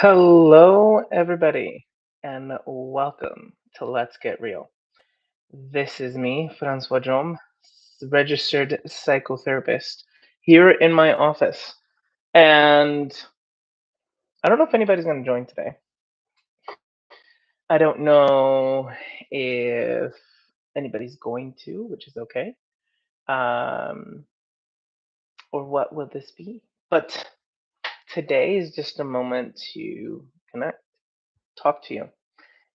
Hello, everybody, and welcome to Let's Get Real. This is me, Francois Jaume, registered psychotherapist here in my office. And I don't know if anybody's going to join today. I don't know if anybody's going to, which is okay, um, or what will this be. But today is just a moment to connect, talk to you.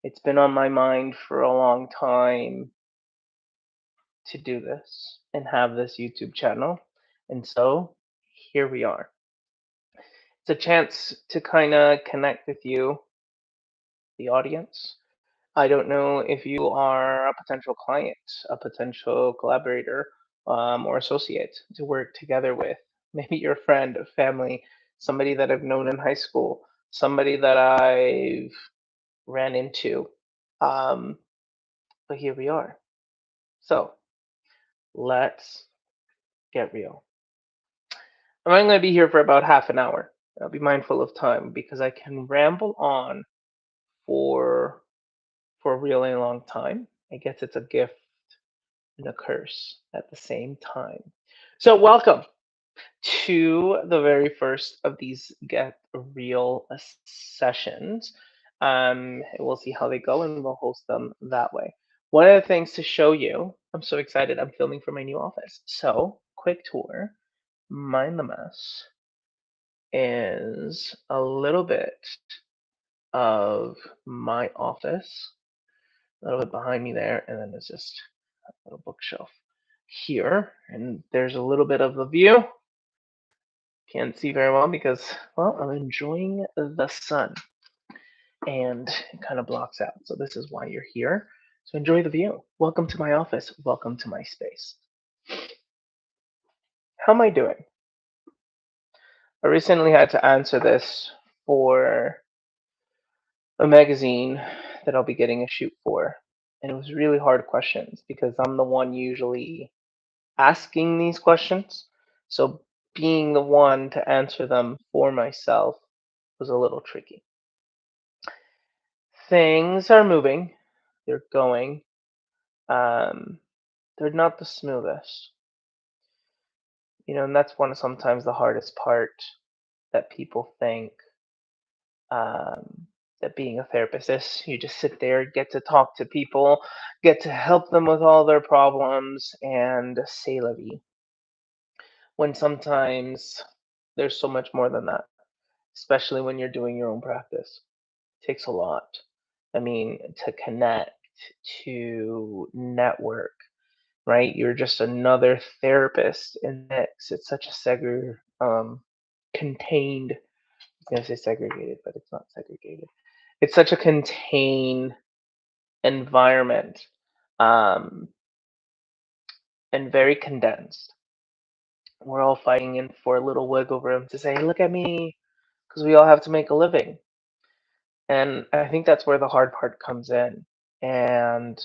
It's been on my mind for a long time to do this and have this YouTube channel. And so here we are. It's a chance to kind of connect with you, the audience. I don't know if you are a potential client, a potential collaborator, or associate to work together with. Maybe your friend, a family, somebody that I've known in high school, somebody that I've ran into. Um, but here we are. So let's get real. I'm only going to be here for about half an hour. I'll be mindful of time because I can ramble on for for a really long time. I guess it's a gift and a curse at the same time. So welcome to the very first of these Get Real sessions. We'll see how they go and we'll host them that way. One of the things to show you, I'm so excited. I'm filming for my new office. So quick tour, mind the mess is a little bit of my office, a little bit behind me there, and then there's just a little bookshelf here. And there's a little bit of the view. Can't see very well because, well, I'm enjoying the sun and it kind of blocks out. So this is why you're here. So enjoy the view. Welcome to my office. Welcome to my space. How am I doing? I recently had to answer this for a magazine that I'll be getting a shoot for. And it was really hard questions because I'm the one usually asking these questions. So being the one to answer them for myself was a little tricky. Things are moving, they're going. Um, they're not the smoothest, and that's one of sometimes the hardest part that people think um, that being a therapist is. You just sit there, get to talk to people, get to help them with all their problems, and say la vie. When sometimes there's so much more than that, especially when you're doing your own practice. It takes a lot. I mean, to connect, to network, right? You're just another therapist in the mix. It's such a contained. I was gonna say segregated, but it's not segregated. It's such a contained environment, um, and very condensed. We're all fighting in for a little wiggle room to say, "Look at me," because we all have to make a living. And I think that's where the hard part comes in. And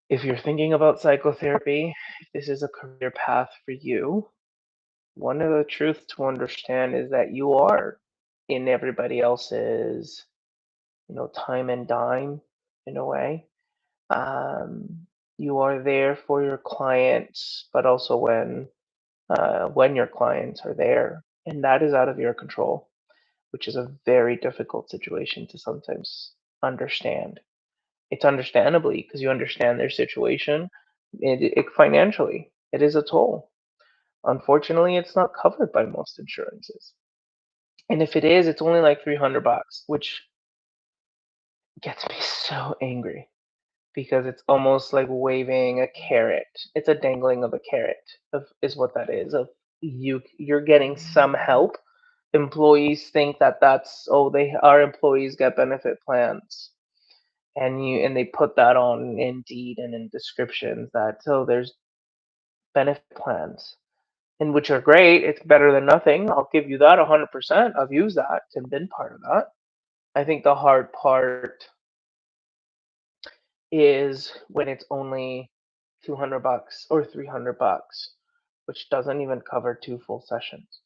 if you're thinking about psychotherapy, if this is a career path for you, one of the truths to understand is that you are in everybody else's, time and dime in a way. You are there for your clients, but also when your clients are there, and that is out of your control, which is a very difficult situation to sometimes understand. It's understandably because you understand their situation. It financially, it is a toll. Unfortunately, it's not covered by most insurances. And if it is, it's only like $300, which gets me so angry because it's almost like waving a carrot. It's a dangling of a carrot is what that is. Of you're getting some help. Employees think that that's, oh, they our employees get benefit plans. And they put that on Indeed and in descriptions that, oh, there's benefit plans, and which are great. It's better than nothing. I'll give you that 100%. I've used that and been part of that. I think the hard part is when it's only $200 or $300, which doesn't even cover two full sessions.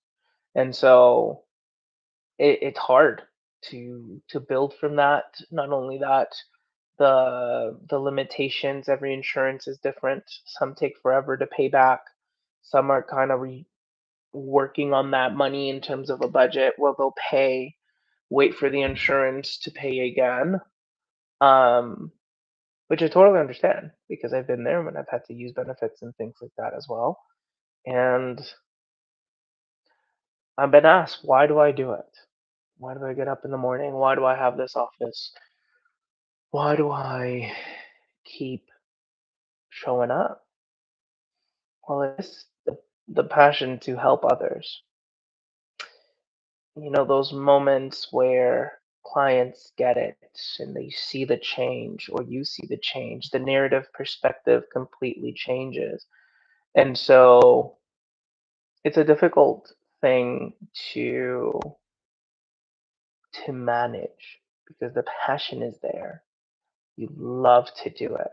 And so it's hard to build from that. Not only that, the limitations, every insurance is different. Some take forever to pay back. Some are kind of working on that money in terms of a budget. Well, they'll pay, wait for the insurance to pay again. Um, which I totally understand because I've been there when I've had to use benefits and things like that as well. And I've been asked, why do I do it? Why do I get up in the morning? Why do I have this office? Why do I keep showing up? Well, it's the passion to help others. Those moments where clients get it and they see the change, or you see the change, the narrative perspective completely changes. And so it's a difficult thing to manage because the passion is there. You love to do it.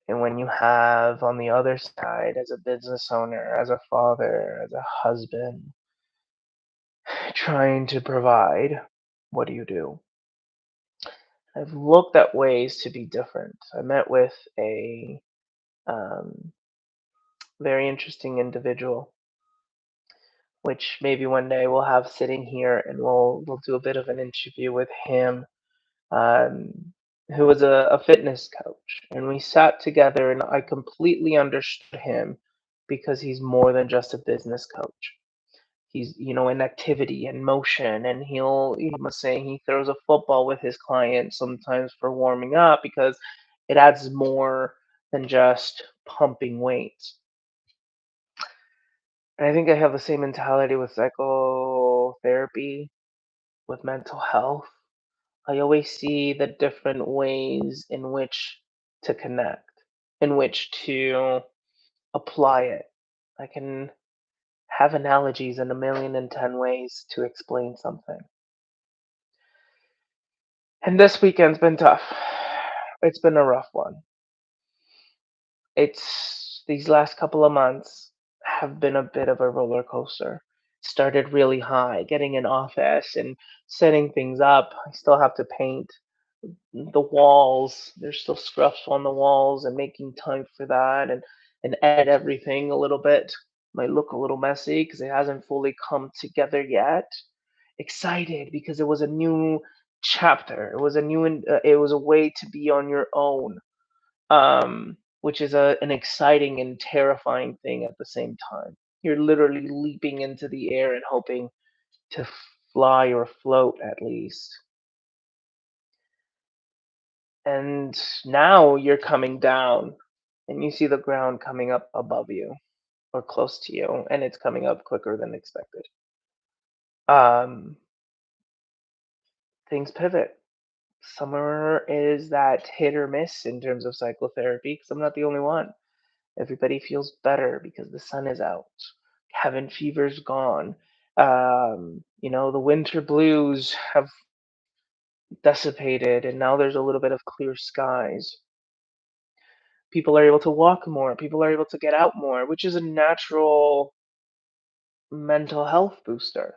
And when you have on the other side, as a business owner, as a father, as a husband, trying to provide, what do? I've looked at ways to be different. I met with a um, very interesting individual, which maybe one day we'll have sitting here and we'll do a bit of an interview with him, um, who was a fitness coach, and we sat together and I completely understood him because he's more than just a business coach. He's in activity and motion, and he was saying he throws a football with his clients sometimes for warming up because it adds more than just pumping weights. And I think I have the same mentality with psychotherapy, with mental health. I always see the different ways in which to connect, in which to apply it. I can have analogies in a million and 10 ways to explain something. And this weekend's been tough. It's been a rough one. These last couple of months have been a bit of a roller coaster. Started really high, getting an office and setting things up. I still have to paint the walls. There's still scruffs on the walls and making time for that and edit everything a little bit. Might look a little messy because it hasn't fully come together yet. Excited because it was a new chapter. It was a way to be on your own, which is an exciting and terrifying thing at the same time. You're literally leaping into the air and hoping to fly or float at least. And now you're coming down and you see the ground coming up above you or close to you, and it's coming up quicker than expected. Um, Things pivot. Summer is that hit or miss in terms of psychotherapy because I'm not the only one. Everybody feels better because the sun is out. Cabin fever's gone. The winter blues have dissipated, and now there's a little bit of clear skies. People are able to walk more. People are able to get out more, which is a natural mental health booster.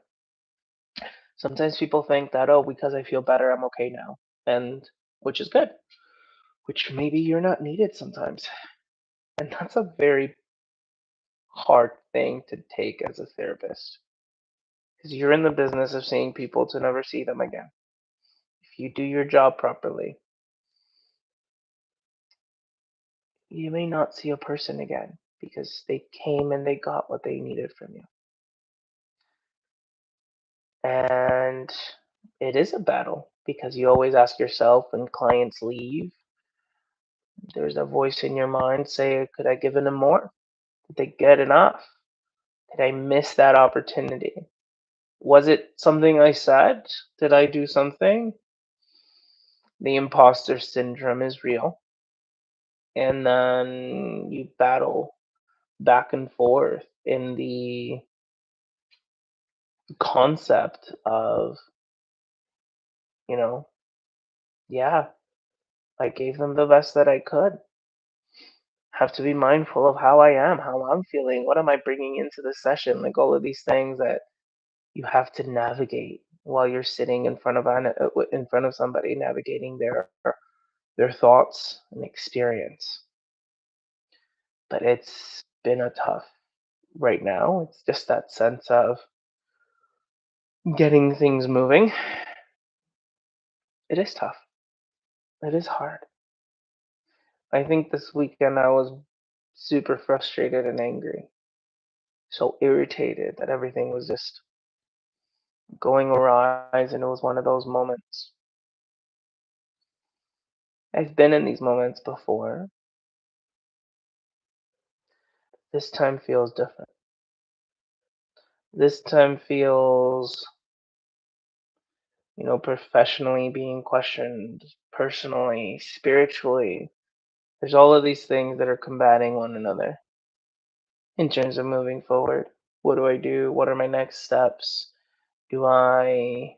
Sometimes people think that, oh, because I feel better, I'm okay now, and which is good, which maybe you're not needed sometimes. And that's a very hard thing to take as a therapist because you're in the business of seeing people to never see them again. If you do your job properly, you may not see a person again because they came and they got what they needed from you. And it is a battle because you always ask yourself when clients leave, there's a voice in your mind say, could I give them more? Did they get enough? Did I miss that opportunity? Was it something I said? Did I do something? The imposter syndrome is real. And then you battle back and forth in the concept of, you know, yeah, I gave them the best that I could. Have to be mindful of how I am, how I'm feeling, what am I bringing into the session, like all of these things that you have to navigate while you're sitting in front of somebody navigating their thoughts and experience. But it's been a tough right now. It's just that sense of getting things moving. It is tough. It is hard. I think this weekend I was super frustrated and angry, so irritated that everything was just going awry, and it was one of those moments. I've been in these moments before. This time feels different. This time feels, professionally being questioned, personally, spiritually. There's all of these things that are combating one another in terms of moving forward. What do I do? What are my next steps? Do I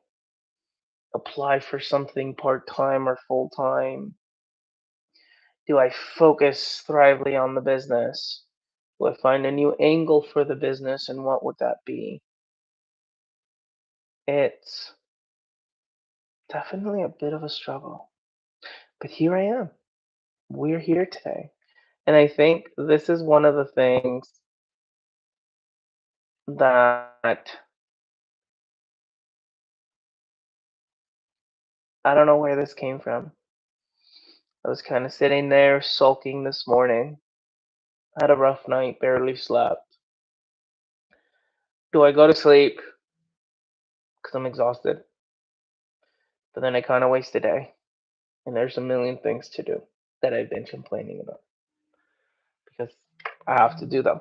apply for something part time or full time? Do I focus thrively on the business? Do I find a new angle for the business, and what would that be? It's definitely a bit of a struggle, but here I am. We're here today. And I think this is one of the things that I don't know where this came from. I was kind of sitting there sulking this morning. Had a rough night, barely slept. Do I go to sleep? Because I'm exhausted. But then I kind of waste a day. And there's a million things to do that I've been complaining about because I have to do them.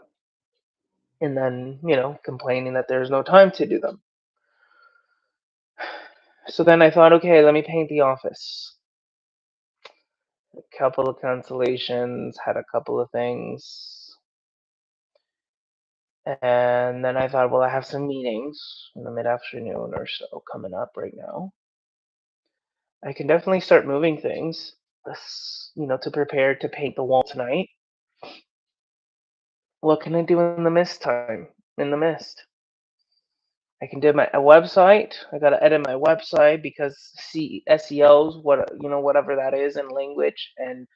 And then, complaining that there's no time to do them. So then I thought, okay, let me paint the office. A couple of cancellations, had a couple of things. And then I thought, well, I have some meetings in the mid afternoon or so coming up right now. I can definitely start moving things. To prepare to paint the wall tonight. What can I do in the mist time? In the mist. I can do my a website. I gotta edit my website because SEOs, whatever that is in language, and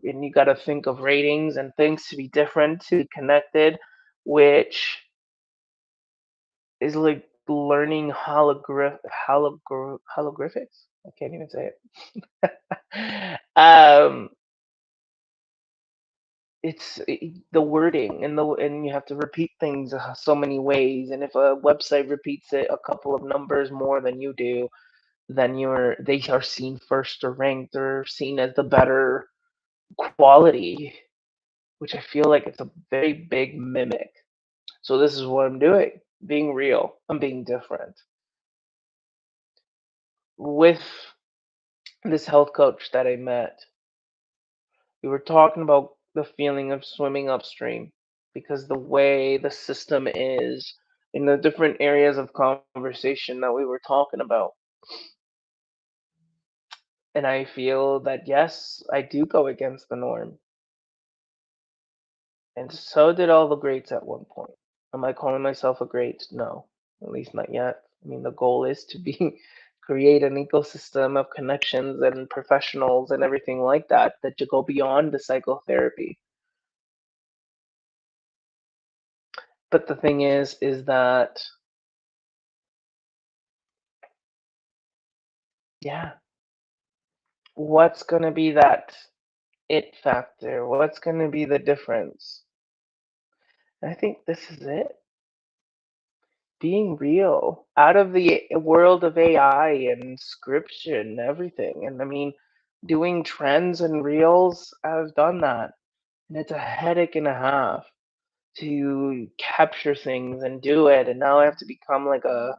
you gotta think of ratings and things to be different, to be connected, which is like learning holographics. I can't even say it. The wording and you have to repeat things so many ways, and if a website repeats it a couple of numbers more than you do, then they are seen first or ranked or seen as the better quality, which I feel like it's a very big mimic. So this is what I'm doing, being real. I'm being different with this health coach that I met. We were talking about the feeling of swimming upstream because the way the system is in the different areas of conversation that we were talking about. And I feel that, yes, I do go against the norm. And so did all the greats at one point. Am I calling myself a great? No, at least not yet. I mean, the goal is to be create an ecosystem of connections and professionals and everything like that you go beyond the psychotherapy. But the thing is that, yeah, what's going to be that it factor? What's going to be the difference? I think this is it. Being real out of the world of AI and scripture and everything. And I mean, doing trends and reels, I've done that. And it's a headache and a half to capture things and do it. And now I have to become like an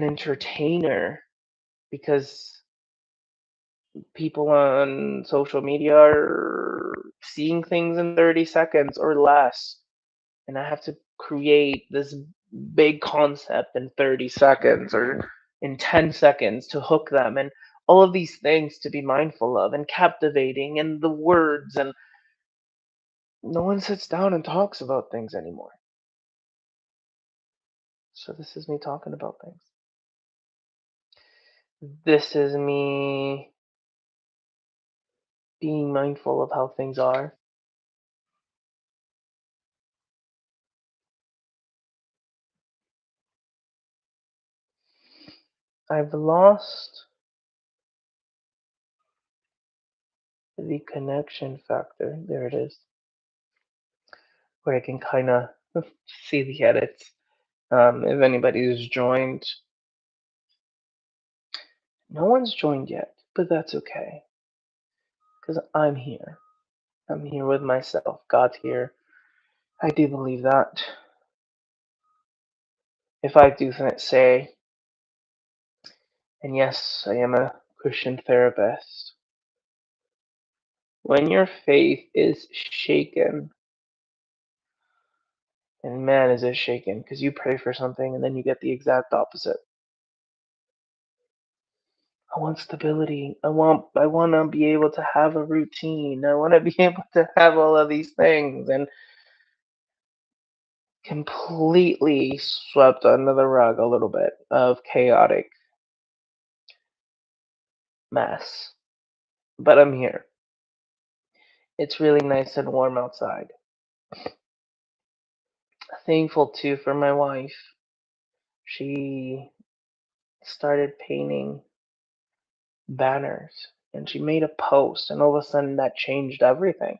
entertainer because people on social media are seeing things in 30 seconds or less. And I have to create this big concept in 30 seconds or in 10 seconds to hook them, and all of these things to be mindful of and captivating, and the words, and no one sits down and talks about things anymore. So this is me talking about things. This is me being mindful of how things are. I've lost the connection factor. There it is, where I can kind of see the edits. If anybody's joined, no one's joined yet, but that's okay, because I'm here. I'm here with myself. God's here. I do believe that. If I do say, and yes, I am a Christian therapist, when your faith is shaken, and man, is it shaken, because you pray for something and then you get the exact opposite. I want stability. I want to be able to have a routine. I want to be able to have all of these things, and completely swept under the rug a little bit of chaotic mess. But I'm here. It's really nice and warm outside. Thankful too for my wife. She started painting banners and she made a post, and all of a sudden that changed everything.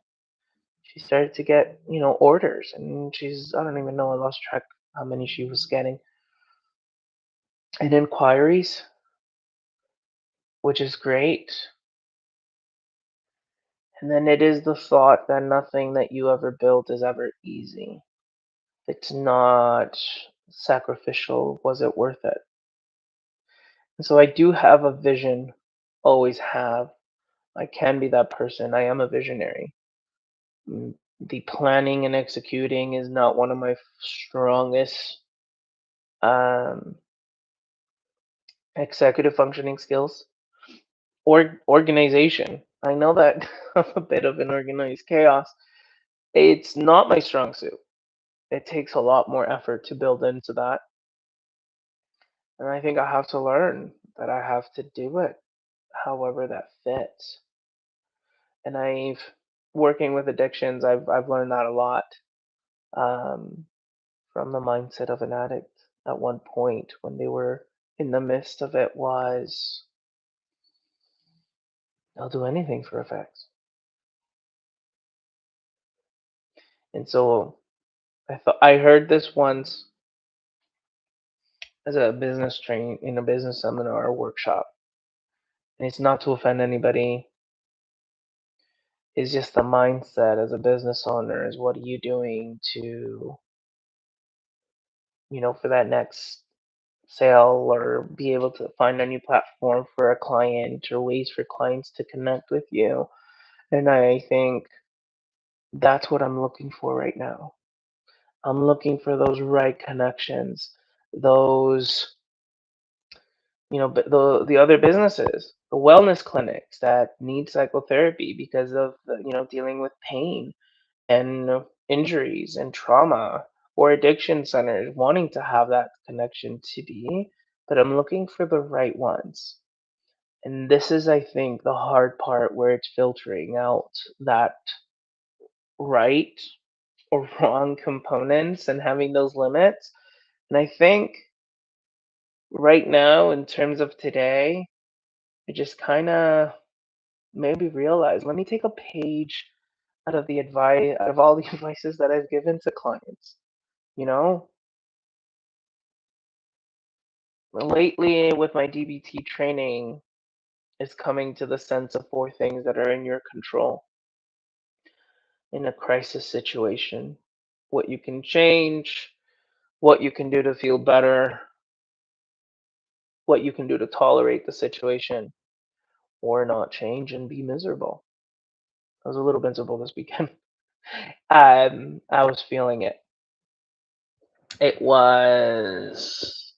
She started to get, orders, and I don't even know, I lost track how many she was getting, and inquiries, which is great. And then it is the thought that nothing that you ever build is ever easy. It's not sacrificial. Was it worth it? And so I do have a vision, always have. I can be that person. I am a visionary. The planning and executing is not one of my strongest um, executive functioning skills. Or organization. I know that I'm a bit of an organized chaos. It's not my strong suit. It takes a lot more effort to build into that. And I think I have to learn that I have to do it however that fits. And working with addictions, I've learned that a lot, um, from the mindset of an addict at one point when they were in the midst of it was they'll do anything for effects. And so I heard this once as a business train in a business seminar or workshop. And it's not to offend anybody. It's just the mindset as a business owner is what are you doing to, for that next sale or be able to find a new platform for a client or ways for clients to connect with you. And I think that's what I'm looking for right now. I'm looking for those right connections, those, but the other businesses, the wellness clinics that need psychotherapy because of dealing with pain and injuries and trauma, or addiction centers wanting to have that connection to be, but I'm looking for the right ones. And this is, I think, the hard part where it's filtering out that right or wrong components and having those limits. And I think right now, in terms of today, I just kind of maybe realize, let me take a page out of all the advices that I've given to clients. You know, lately with my DBT training is coming to the sense of four things that are in your control in a crisis situation. What you can change, what you can do to feel better, what you can do to tolerate the situation, or not change and be miserable. I was a little miserable this weekend. I was feeling it. It was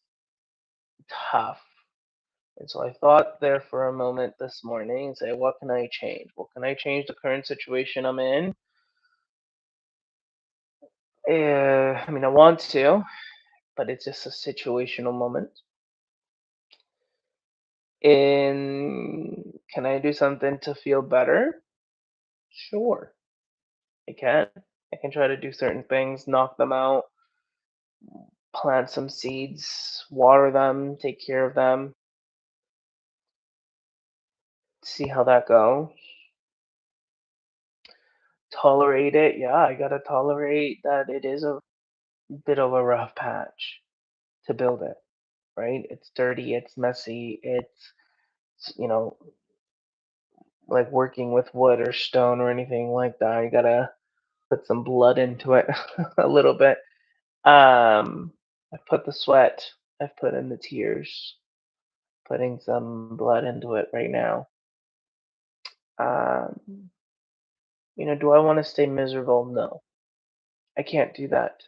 tough. And so I thought there for a moment this morning and say, what can I change? What can I change the current situation I'm in? I mean, I want to. but it's just a situational moment. And can I do something to feel better? Sure, I can. I can try to do certain things, knock them out, plant some seeds, water them, take care of them, see how that goes. Tolerate it. Yeah, I gotta tolerate that it is a bit of a rough patch to build it, right? It's dirty, it's messy, it's like working with wood or stone or anything like that. You gotta put some blood into it a little bit. I've put the sweat, I've put in the tears, putting some blood into it right now. Um, do I want to stay miserable? No, I can't do that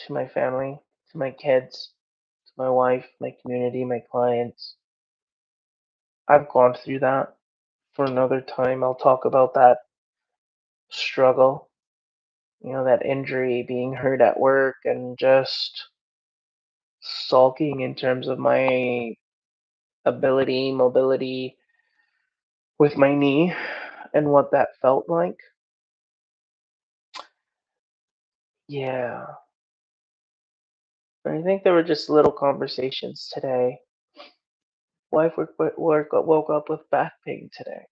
to my family, to my kids, to my wife, my community, my clients. I've gone through that. For another time, I'll talk about that struggle, that injury, being hurt at work, and just sulking in terms of my ability, mobility with my knee and what that felt like. Yeah, I think there were just little conversations today. Wife woke up with back pain today.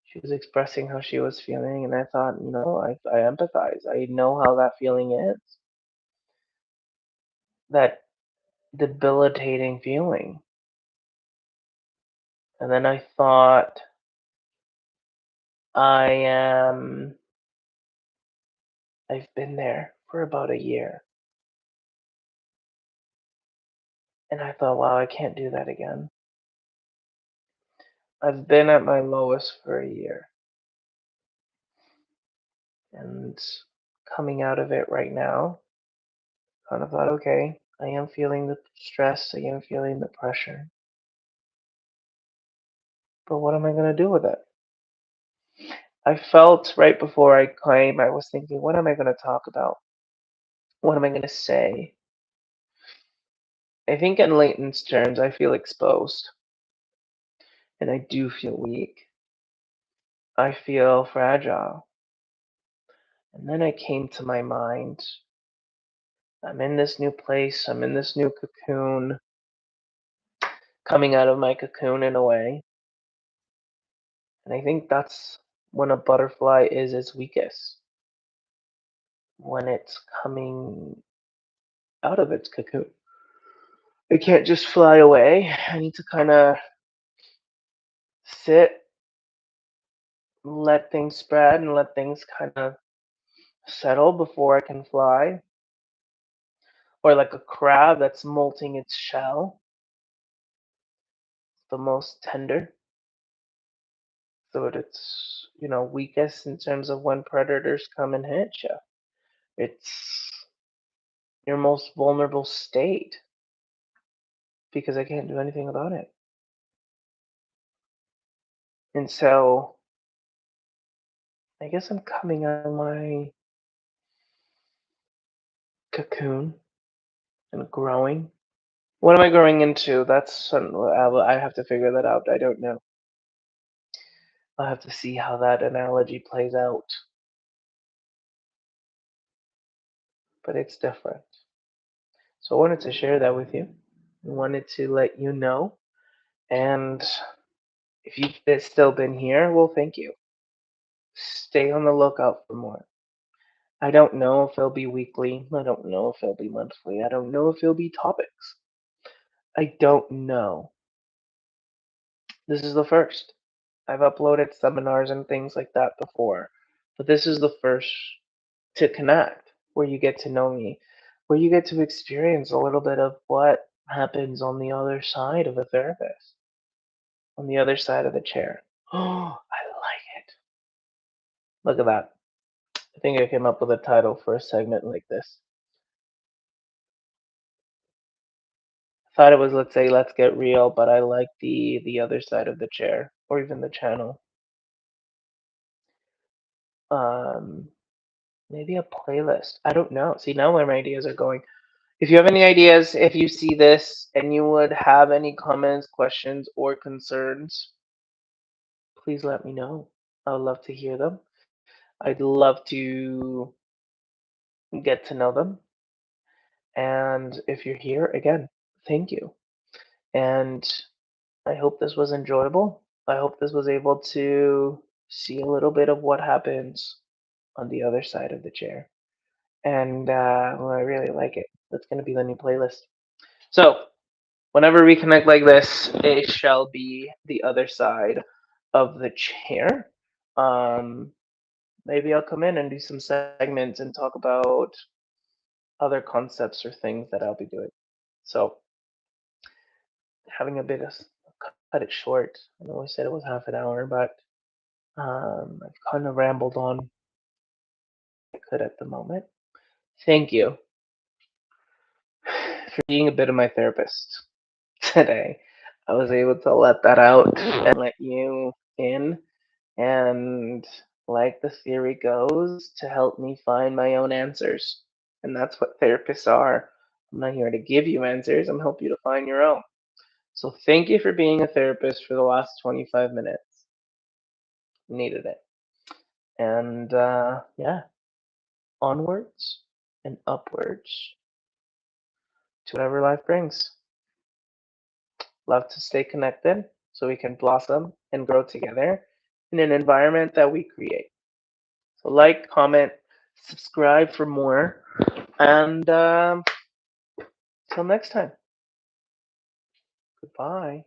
She was expressing how she was feeling, and I thought, I empathize. I know how that feeling is. That debilitating feeling. And then I thought, I am, I've been there for about a year. And I thought, wow, I can't do that again. I've been at my lowest for a year. And coming out of it right now, kind of thought, okay, I am feeling the stress, I am feeling the pressure, but what am I going to do with it? I felt right before I came, I was thinking, what am I going to talk about? What am I going to say? I think in Leighton's terms, I feel exposed and I do feel weak. I feel fragile. And then I came to my mind, I'm in this new place, I'm in this new cocoon, coming out of my cocoon in a way. And I think that's when a butterfly is its weakest, when it's coming out of its cocoon. It can't just fly away. I need to kind of sit, let things spread, and let things kind of settle before I can fly. Or like a crab that's molting its shell, the most tender. So at its, weakest in terms of when predators come and hit you. It's your most vulnerable state because I can't do anything about it. And so I guess I'm coming out of my cocoon and growing. What am I growing into? I have to figure that out. I don't know. I'll have to see how that analogy plays out. But it's different. So I wanted to share that with you. I wanted to let you know. And if you've still been here, well, thank you. Stay on the lookout for more. I don't know if it'll be weekly. I don't know if it'll be monthly. I don't know if it'll be topics. I don't know. This is the first. I've uploaded seminars and things like that before, but this is the first to connect, where you get to know me, where you get to experience a little bit of what happens on the other side of a therapist, on the other side of the chair. Oh, I like it. Look at that. I think I came up with a title for a segment like this. I thought it was, let's say, let's get real, but I like the other side of the chair, or even the channel. Um, Maybe a playlist. I don't know. See, now where my ideas are going. If you have any ideas, if you see this and you would have any comments, questions, or concerns, please let me know. I would love to hear them. I'd love to get to know them. And if you're here, again, thank you. And I hope this was enjoyable. I hope this was able to see a little bit of what happens on the other side of the chair. And well, I really like it. That's going to be the new playlist. So, whenever we connect like this, it shall be the other side of the chair. Um, Maybe I'll come in and do some segments and talk about other concepts or things that I'll be doing. So, having a bit of cut it short. I know I said it was half an hour, but I've kind of rambled on I could at the moment. Thank you for being a bit of my therapist today. I was able to let that out and let you in, and like the theory goes, to help me find my own answers. And that's what therapists are. I'm not here to give you answers, I'm help you to find your own. So thank you for being a therapist for the last 25 minutes. Needed it. And yeah, onwards and upwards to whatever life brings. Love to stay connected so we can blossom and grow together in an environment that we create. So, like, comment, subscribe for more, and till next time, goodbye.